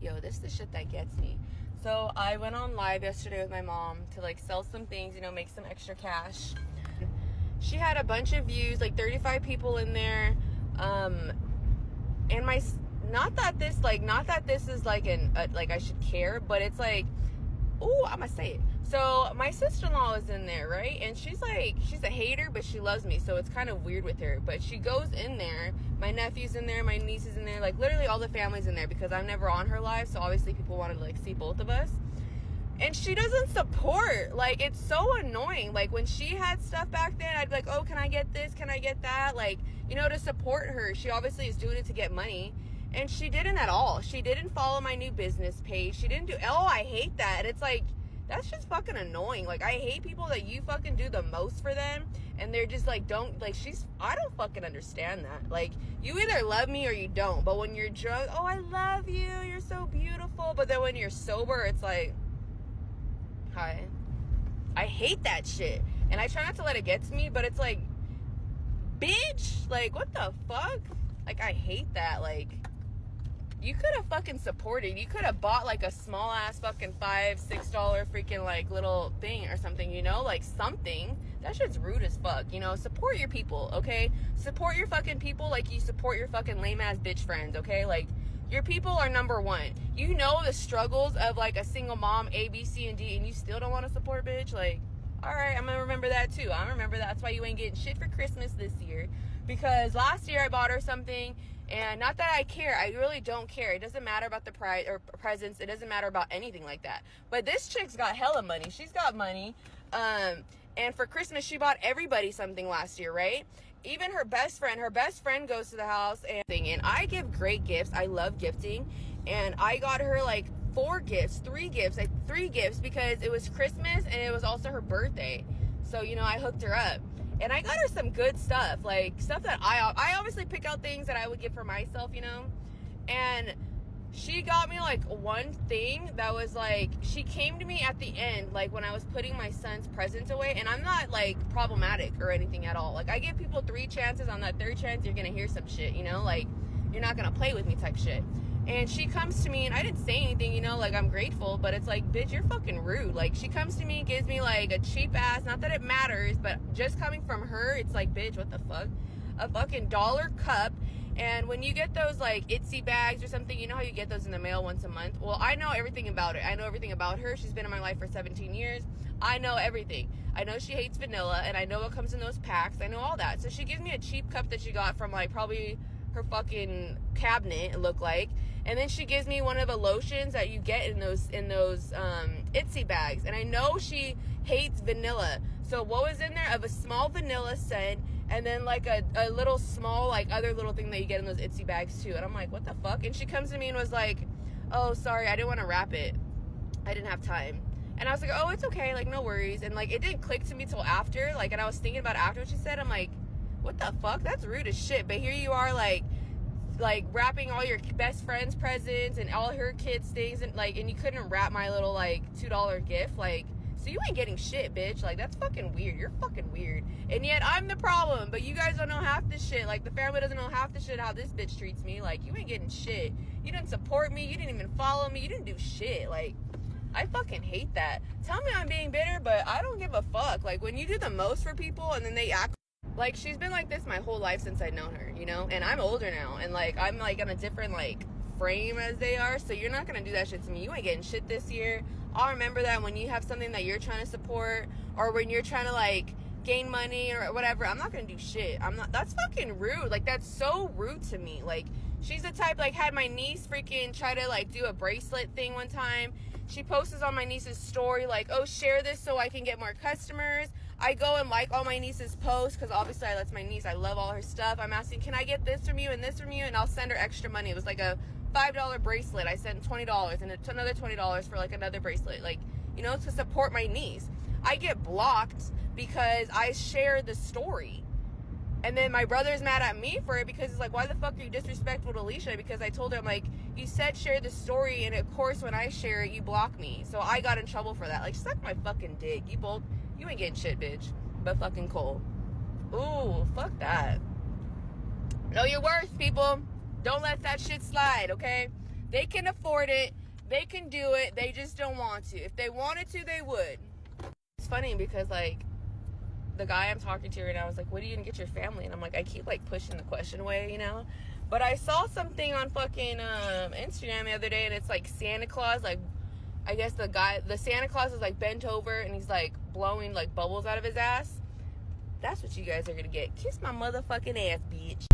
Yo, this is the shit that gets me. So I went on live yesterday with my mom to like sell some things, you know, make some extra cash. She had a bunch of views, like 35 people in there. And my, not that this is like like I should care, but it's like, ooh, I'm gonna say it. So my sister-in-law is in there, right? And she's a hater, but she loves me. So it's kind of weird with her. But she goes in there. My nephew's in there. My niece is in there. Like literally all the family's in there because I'm never on her live. So obviously people wanted to like see both of us. And she doesn't support. Like, it's so annoying. Like, when she had stuff back then, I'd be like, oh, can I get this? Can I get that? Like, you know, to support her. She obviously is doing it to get money. And she didn't at all. She didn't follow my new business page. She didn't do, oh, I hate that. And it's like, that's just fucking annoying. Like, I hate people that you fucking do the most for them. And they're just like, I don't fucking understand that. Like, you either love me or you don't. But when you're drunk, oh, I love you. You're so beautiful. But then when you're sober, it's like, hi. I hate that shit. And I try not to let it get to me, but it's like, bitch, like, what the fuck? Like, I hate that. Like, you could have fucking supported. You could have bought like a small ass fucking $5-6 freaking like little thing or something, you know, like something. That shit's rude as fuck, you know. Support your people, okay? Support your fucking people like you support your fucking lame ass bitch friends, okay? Like, your people are number one. You know the struggles of like a single mom, A, B, C, and D, and you still don't want to support, bitch. Like, all right, I'm gonna remember that too. I remember that's why you ain't getting shit for Christmas this year. Because last year I bought her something, and not that I care, I really don't care. It doesn't matter about the price or presents. It doesn't matter about anything like that. But this chick's got hella money. She's got money. And for Christmas, she bought everybody something last year, right? Even her best friend goes to the house and I give great gifts. I love gifting. And I got her like three gifts because it was Christmas and it was also her birthday. So, you know, I hooked her up. And I got her some good stuff, like stuff that I obviously pick out things that I would get for myself, you know? And she got me like one thing that was like, she came to me at the end, like when I was putting my son's presents away, and I'm not like problematic or anything at all. Like, I give people 3 chances. On that 3rd chance, you're gonna hear some shit, you know? Like, you're not gonna play with me type shit. And she comes to me, and I didn't say anything, you know, like, I'm grateful, but it's like, bitch, you're fucking rude. Like, she comes to me and gives me, like, a cheap ass, not that it matters, but just coming from her, it's like, bitch, what the fuck? A fucking $1 cup. And when you get those, like, Itsy bags or something, you know how you get those in the mail once a month? Well, I know everything about it. I know everything about her. She's been in my life for 17 years. I know everything. I know she hates vanilla, and I know what comes in those packs. I know all that. So she gives me a cheap cup that she got from, like, probably her fucking cabinet, it looked like. And then she gives me one of the lotions that you get in those Itsy bags. And I know she hates vanilla. So what was in there? Of a small vanilla scent, and then like a little small like other little thing that you get in those Itsy bags too. And I'm like, what the fuck? And she comes to me and was like, oh, sorry, I didn't want to wrap it. I didn't have time. And I was like, oh, it's okay, like, no worries. And like, it didn't click to me till after, like, and I was thinking about it after what she said. I'm like, what the fuck? That's rude as shit. But here you are, like wrapping all your best friend's presents and all her kids' things, and like, and you couldn't wrap my little like $2 gift. Like, so you ain't getting shit, bitch. Like, that's fucking weird. You're fucking weird. And yet I'm the problem, but you guys don't know half the shit. Like, the family doesn't know half the shit how this bitch treats me. Like, you ain't getting shit. You didn't support me. You didn't even follow me. You didn't do shit. Like, I fucking hate that. Tell me I'm being bitter, but I don't give a fuck. Like, when you do the most for people and then they act like, she's been like this my whole life since I've known her, you know? And I'm older now, and like, I'm like on a different like frame as they are. So you're not gonna do that shit to me. You ain't getting shit this year. I'll remember that when you have something that you're trying to support, or when you're trying to like gain money or whatever. I'm not gonna do shit. I'm not. That's fucking rude. Like, that's so rude to me. Like, she's the type, like, had my niece freaking try to like do a bracelet thing one time. She posts on my niece's story like, oh, share this so I can get more customers. I go and like all my niece's posts because obviously that's my niece. I love all her stuff. I'm asking, can I get this from you and this from you? And I'll send her extra money. It was like a $5 bracelet. I sent $20 and it's another $20 for like another bracelet. Like, you know, to support my niece. I get blocked because I share the story. And then my brother's mad at me for it because he's like, why the fuck are you disrespectful to Alicia? Because I told him, like, you said share the story, and of course when I share it, you block me. So I got in trouble for that. Like, suck my fucking dick. You ain't getting shit, bitch. But fucking Cole. Ooh, fuck that. Know your worth, people. Don't let that shit slide, okay? They can afford it. They can do it. They just don't want to. If they wanted to, they would. It's funny because, like, the guy I'm talking to right now was like, what are you going to get your family? And I'm like, I keep, like, pushing the question away, you know? But I saw something on fucking Instagram the other day, and it's, like, Santa Claus, like, I guess the Santa Claus is, like, bent over, and he's, like, blowing, like, bubbles out of his ass. That's what you guys are going to get. Kiss my motherfucking ass, bitch.